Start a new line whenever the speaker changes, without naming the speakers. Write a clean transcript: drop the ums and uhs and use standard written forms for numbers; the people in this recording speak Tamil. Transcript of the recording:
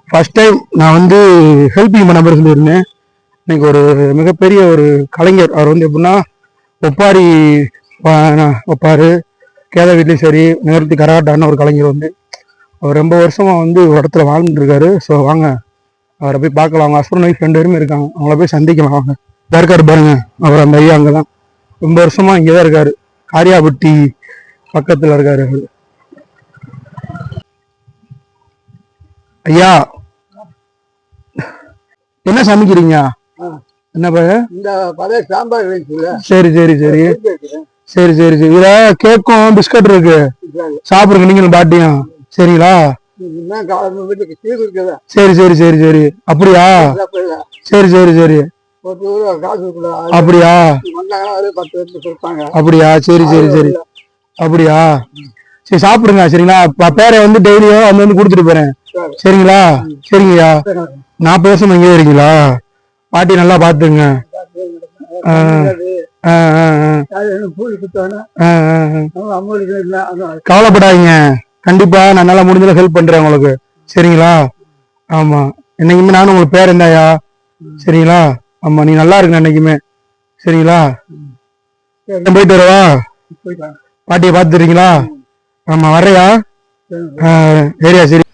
ஃபர்ஸ்ட் டைம் நான் வந்து ஹெல்பிங் பண்ண மாதிரி சொல்லியிருந்தேன். இன்னைக்கு ஒரு மிகப்பெரிய ஒரு கலைஞர். அவர் வந்து எப்படின்னா ஒப்பாரி ஒப்பாரு கேத வீட்லையும் சரி நிவர்த்தி கரகாட்டான ஒரு கலைஞர் வந்து அவர் ரொம்ப வருஷமா வந்து ஒரு இடத்துல வாழ்ந்துட்டு இருக்காரு. ஸோ வாங்க அவரை போய் பார்க்கலாம். அவங்க ஹஸ்பண்ட் ஒய்ஃப் 2 பேருமே இருக்காங்க. அவங்கள போய் சந்திக்கலாம். வாங்க இதாக இருக்காரு பாருங்க. அவர் அந்த ஐயா அங்கதான் ரொம்ப வருஷமா இங்கேதான் இருக்காரு. காரியாபட்டி பக்கத்துல இருக்காரு அவரு. ஐயா என்ன சமைக்கிறீங்க? என்ன
சாம்பார்.
சரி சரி சரி சரி சரி சரி. இதுல கேக்கும் பிஸ்கட் இருக்கு, சாப்பிடுங்க நீங்களும் பாட்டியும். சரிங்களா? சரி சரி சரி சரி. அப்படியா? சரி சரி சரி. அப்படியா? அப்படியா? சரி சரி சரி. அப்படியா? சரி சாப்பிடுங்க. சரிங்களா? பேரை வந்து டெய்லியும் வந்து கொடுத்துட்டு போறேன். சரிங்களா? சரிங்கய்யா. 40 வருஷம் இங்கே இருக்கீங்களா? பாட்டி நல்லா பாத்துங்க. கவலைப்படாதீங்க, கண்டிப்பா நான் நல்லா முடிஞ்சல ஹெல்ப் பண்றேன் உங்களுக்கு. சரிங்களா? ஆமா, என்னைக்குமே நானும் உங்களுக்கு பேர் இருந்தாயா? சரிங்களா? ஆமா, நீ நல்லா இருக்கு என்னைக்குமே. சரிங்களா? போயிட்டு வரவா? பாட்டியை பாத்துறீங்களா? ஆமா வர்றையா? சரியா? சரி.